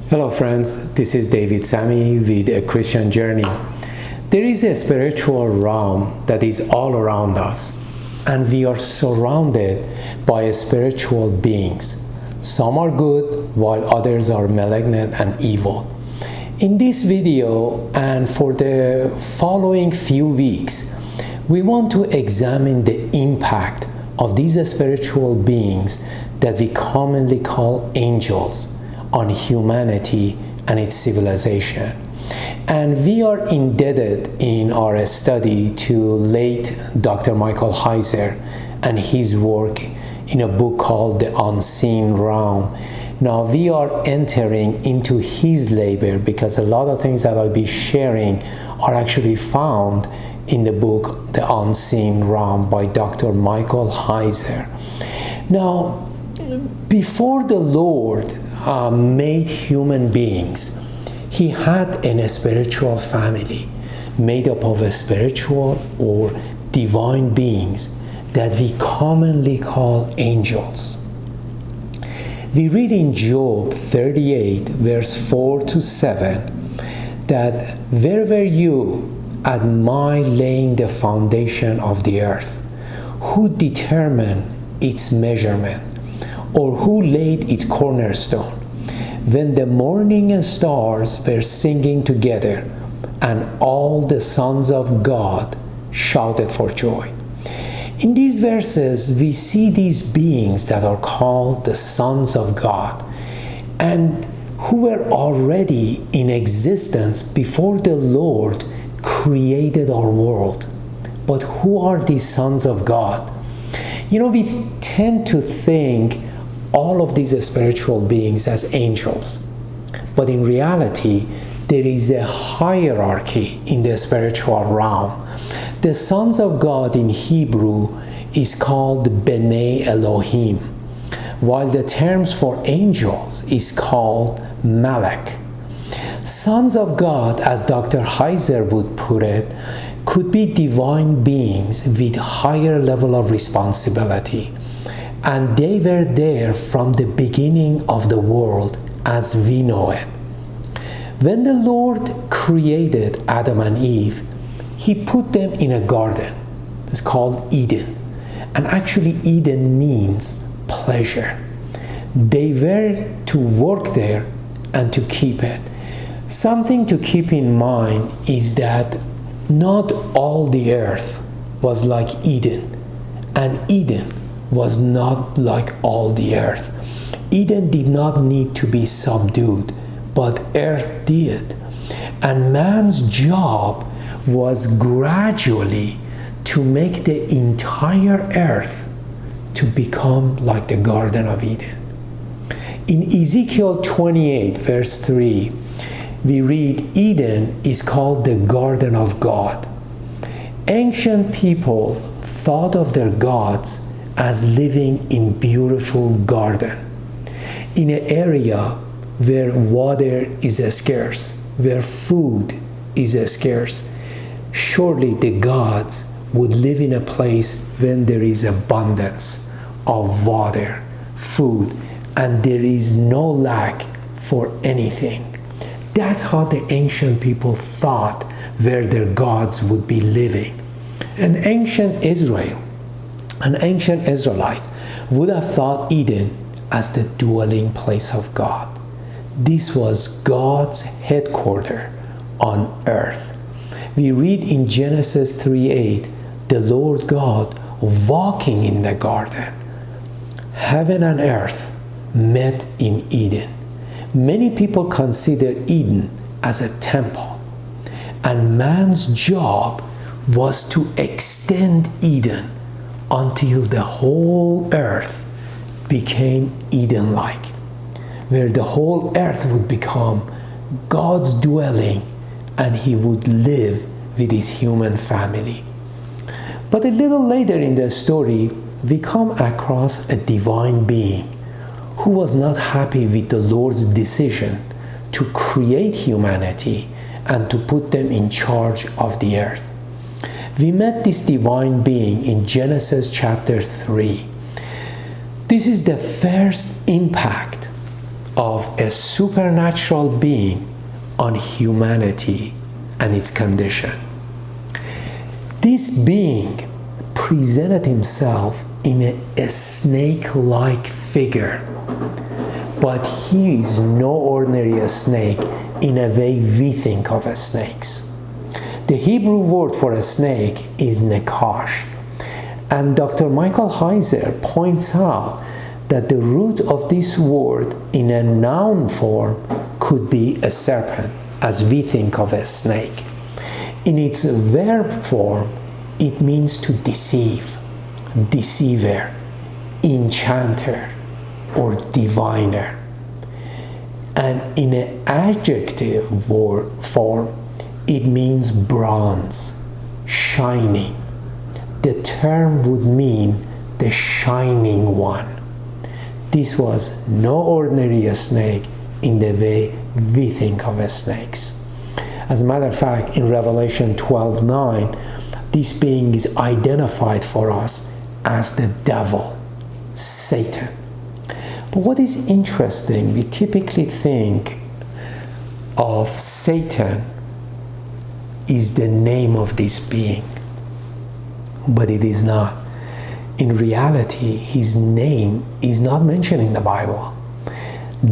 Hello friends, this is David Sami with A Christian Journey. There is a spiritual realm that is all around us, and we are surrounded by spiritual beings. Some are good while others are malignant and evil. In this video and for the following few weeks, we want to examine the impact of these spiritual beings that we commonly call angels on humanity and its civilization. And we are indebted in our study to late Dr. Michael Heiser and his work in a book called The Unseen Realm. Now we are entering into his labor because a lot of things that I'll be sharing are actually found in the book The Unseen Realm by Dr. Michael Heiser. Now, before the Lord made human beings, he had a spiritual family made up of spiritual or divine beings that we commonly call angels. We read in Job 38 verse 4 to 7 that where were you at my laying the foundation of the earth? Who determined its measurement? Or who laid its cornerstone? When the morning stars were singing together, and all the sons of God shouted for joy. In these verses, we see these beings that are called the sons of God, and who were already in existence before the Lord created our world. But who are these sons of God? You know, we tend to think all of these spiritual beings as angels. But in reality, there is a hierarchy in the spiritual realm. The sons of God in Hebrew is called B'nai Elohim, while the terms for angels is called Malak. Sons of God, as Dr. Heiser would put it, could be divine beings with higher level of responsibility. And they were there from the beginning of the world as we know it. When the Lord created Adam and Eve, he put them in a garden. It's called Eden. And actually Eden means pleasure. They were to work there and to keep it. Something to keep in mind is that not all the earth was like Eden, and Eden was not like all the earth. Eden did not need to be subdued, but earth did. And man's job was gradually to make the entire earth to become like the Garden of Eden. In Ezekiel 28 verse 3, we read, Eden is called the Garden of God. Ancient people thought of their gods as living in beautiful garden, in an area where water is scarce, where food is scarce. Surely the gods would live in a place when there is abundance of water, food, and there is no lack for anything. That's how the ancient people thought where their gods would be living. And ancient Israel, an ancient Israelite would have thought Eden as the dwelling place of God. This was God's headquarters on earth. We read in Genesis 3:8, the Lord God walking in the garden. Heaven and earth met in Eden. Many people consider Eden as a temple, and man's job was to extend Eden until the whole earth became Eden-like, where the whole earth would become God's dwelling and he would live with his human family. But a little later in the story, we come across a divine being who was not happy with the Lord's decision to create humanity and to put them in charge of the earth. We met this divine being in Genesis chapter 3. This is the first impact of a supernatural being on humanity and its condition. This being presented himself in a snake-like figure, but he is no ordinary snake in a way we think of as snakes. The Hebrew word for a snake is nakash, and Dr. Michael Heiser points out that the root of this word in a noun form could be a serpent, as we think of a snake. In its verb form, it means to deceive, deceiver, enchanter, or diviner. And in an adjective word form, it means bronze, shining. The term would mean the shining one. This was no ordinary snake in the way we think of snakes. As a matter of fact, in Revelation 12:9, this being is identified for us as the devil, Satan. But what is interesting, we typically think of Satan is the name of this being, but it is not. In reality, his name is not mentioned in the Bible.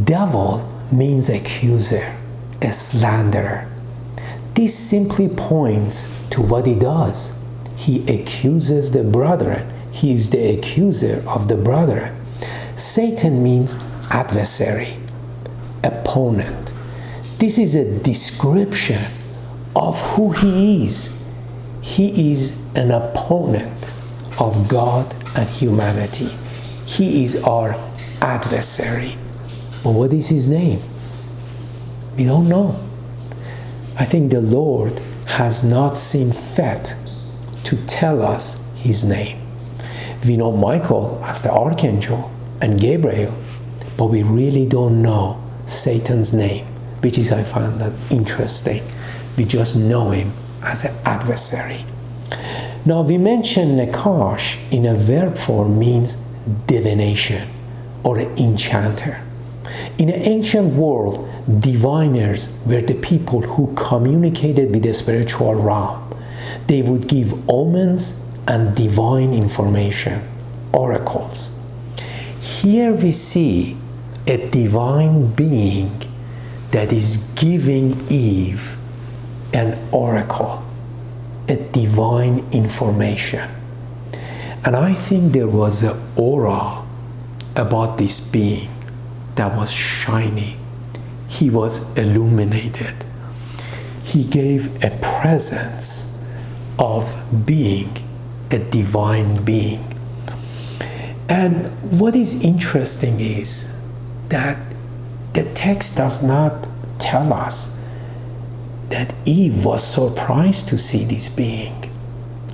Devil means accuser, a slanderer. This simply points to what he does. He accuses the brethren. He is the accuser of the brethren. Satan means adversary, opponent. This is a description of who he is. He is an opponent of God and humanity. He is our adversary. But what is his name? We don't know. I think the Lord has not seen fit to tell us his name. We know Michael as the archangel and Gabriel, but we really don't know Satan's name, which is, I find that interesting. We just know him as an adversary. Now, we mentioned nakash in a verb form means divination or an enchanter. In an ancient world, diviners were the people who communicated with the spiritual realm. They would give omens and divine information, oracles. Here we see a divine being that is giving Eve an oracle, a divine information. And I think there was an aura about this being that was shiny. He was illuminated. He gave a presence of being, a divine being. And what is interesting is that the text does not tell us that Eve was surprised to see this being.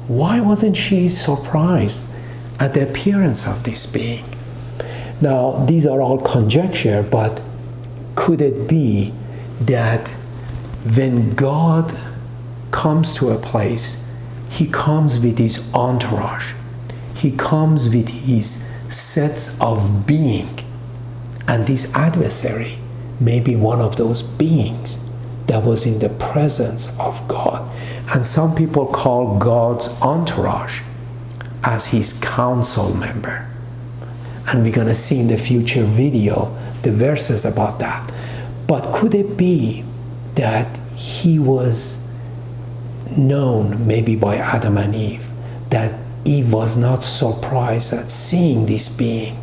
Why wasn't she surprised at the appearance of this being? Now, these are all conjecture, but could it be that when God comes to a place, he comes with his entourage, he comes with his sets of being, and this adversary may be one of those beings that was in the presence of God. And some people call God's entourage as his council member. And we're going to see in the future video the verses about that. But could it be that he was known maybe by Adam and Eve, that Eve was not surprised at seeing this being?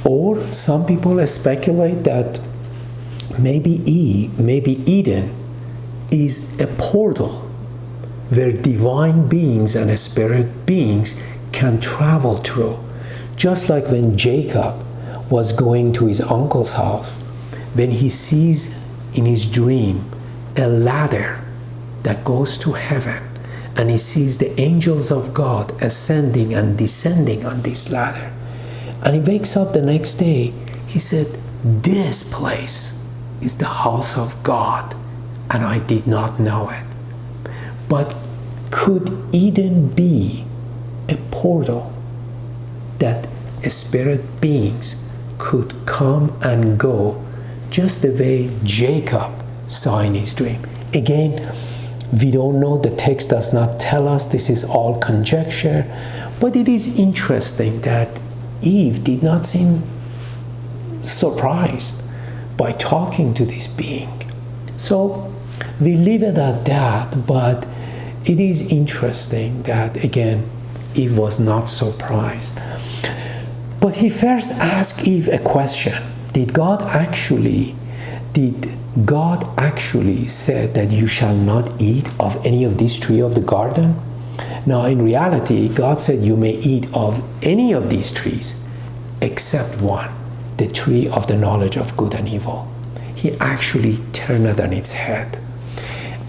Or some people speculate that maybe Eden is a portal where divine beings and spirit beings can travel through. Just like when Jacob was going to his uncle's house, when he sees in his dream a ladder that goes to heaven, and he sees the angels of God ascending and descending on this ladder. And he wakes up the next day, he said, "This place is the house of God, and I did not know it." But could Eden be a portal that spirit beings could come and go just the way Jacob saw in his dream. Again, we don't know, the text does not tell us, this is all conjecture, but it is interesting that Eve did not seem surprised by talking to this being. So we leave it at that, but it is interesting that, again, Eve was not surprised. But he first asked Eve a question. Did God actually said that you shall not eat of any of these trees of the garden? Now, in reality, God said you may eat of any of these trees except one, the tree of the knowledge of good and evil. He actually turned it on its head.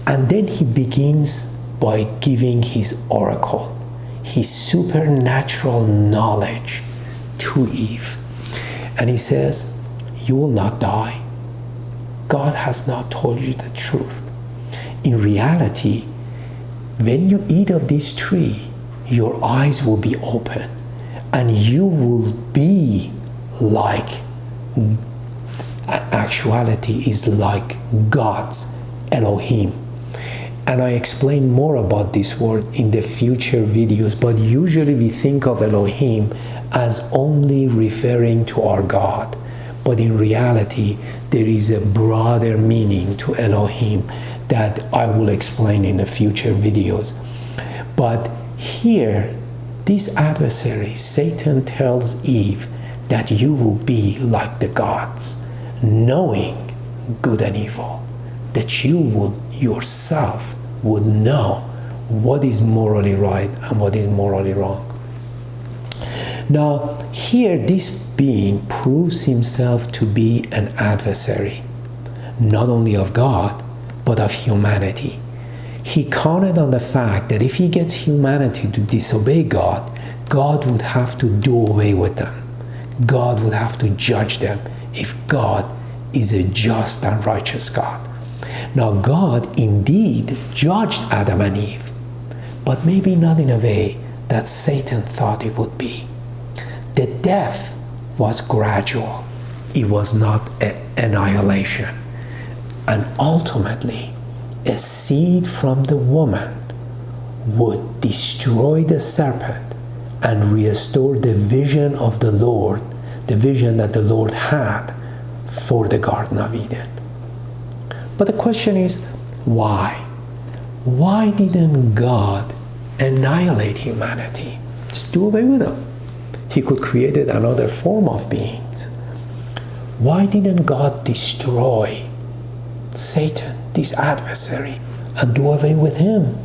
And then he begins by giving his oracle, his supernatural knowledge to Eve. And he says, you will not die. God has not told you the truth. In reality, when you eat of this tree, your eyes will be open and you will be like, actuality is like God's Elohim. And I explain more about this word in the future videos, but usually we think of Elohim as only referring to our God. But in reality, there is a broader meaning to Elohim that I will explain in the future videos. But here, this adversary, Satan, tells Eve that you will be like the gods, knowing good and evil, that you would yourself would know what is morally right and what is morally wrong. Now, here this being proves himself to be an adversary, not only of God, but of humanity. He counted on the fact that if he gets humanity to disobey God, God would have to do away with them. God would have to judge them if God is a just and righteous God. Now, God indeed judged Adam and Eve, but maybe not in a way that Satan thought it would be. The death was gradual. It was not an annihilation. And ultimately, a seed from the woman would destroy the serpent and restore the vision of the Lord, the vision that the Lord had for the Garden of Eden. But the question is, why? Why didn't God annihilate humanity? Just do away with them. He could create another form of beings. Why didn't God destroy Satan, this adversary, and do away with him?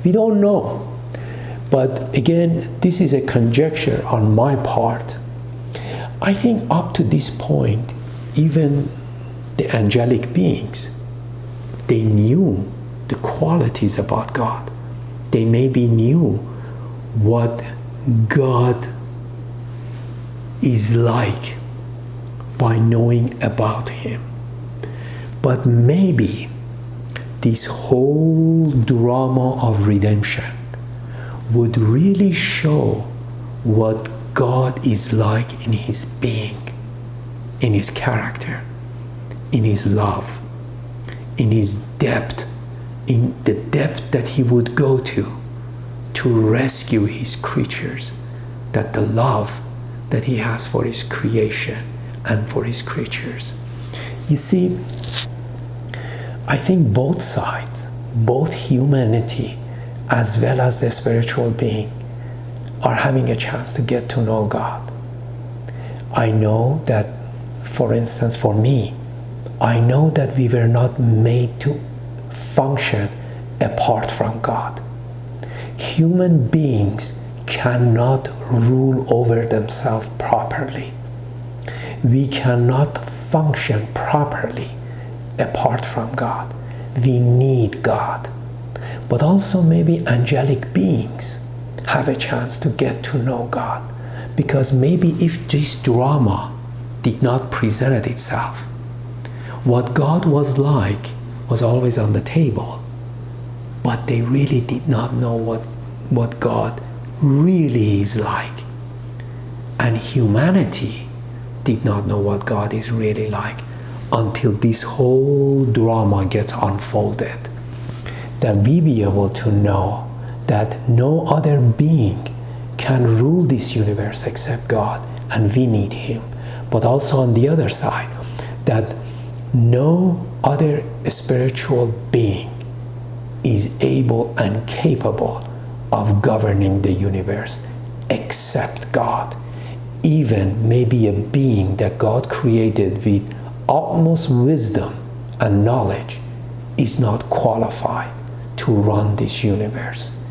We don't know. But again, this is a conjecture on my part. I think up to this point, even the angelic beings, they knew the qualities about God. They maybe knew what God is like by knowing about him. But maybe this whole drama of redemption would really show what God is like in his being, in his character, in his love, in his depth, in the depth that he would go to rescue his creatures, that the love that he has for his creation and for his creatures. You see, I think both sides, both humanity as well as the spiritual being, are having a chance to get to know God. I know that, for instance, for me, I know that we were not made to function apart from God. Human beings cannot rule over themselves properly. We cannot function properly apart from God. We need God. But also maybe angelic beings have a chance to get to know God. Because maybe if this drama did not present itself, what God was like was always on the table. But they really did not know what God really is like. And humanity did not know what God is really like until this whole drama gets unfolded. That we be able to know that no other being can rule this universe except God, and we need Him. But also on the other side, that no other spiritual being is able and capable of governing the universe except God. Even maybe a being that God created with utmost wisdom and knowledge is not qualified to run this universe.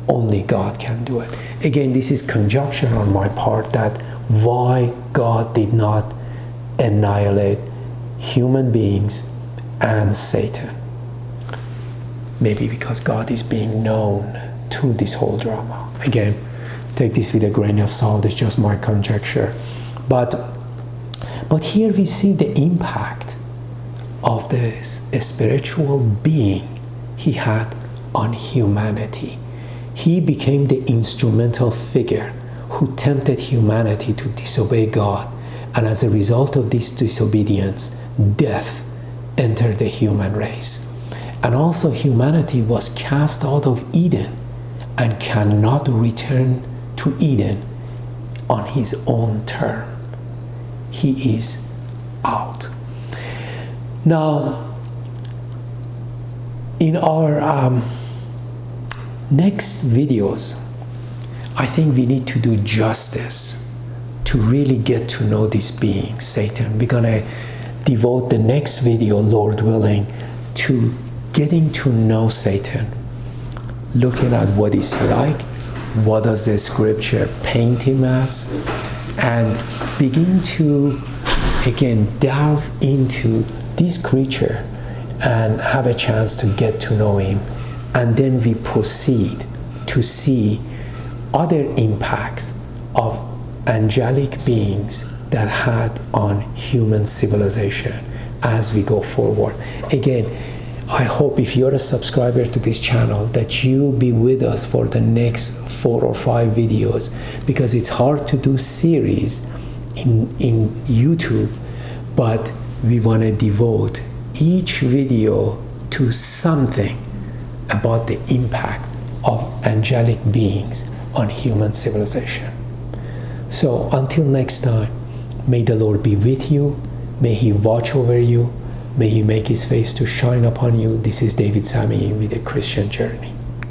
Only God can do it. Again, this is conjecture on my part that why God did not annihilate human beings and Satan. Maybe because God is being known through this whole drama. Again, take this with a grain of salt, it's just my conjecture. But here we see the impact of this spiritual being He had on humanity. He became the instrumental figure who tempted humanity to disobey God, and as a result of this disobedience, death entered the human race. And also humanity was cast out of Eden and cannot return to Eden on his own term. He is out. Now, in our next videos, I think we need to do justice to really get to know this being, Satan. We're gonna devote the next video, Lord willing, to getting to know Satan, looking at what is he like, what does the scripture paint him as, and begin to again delve into this creature and have a chance to get to know him. And then we proceed to see other impacts of angelic beings that had on human civilization as we go forward. Again, I hope if you're a subscriber to this channel that you be with us for the next 4 or 5 videos, because it's hard to do series in YouTube, but we want to devote each video to something about the impact of angelic beings on human civilization. So until next time, may the Lord be with you, may He watch over you, may He make His face to shine upon you. This is David Sami with a Christian Journey.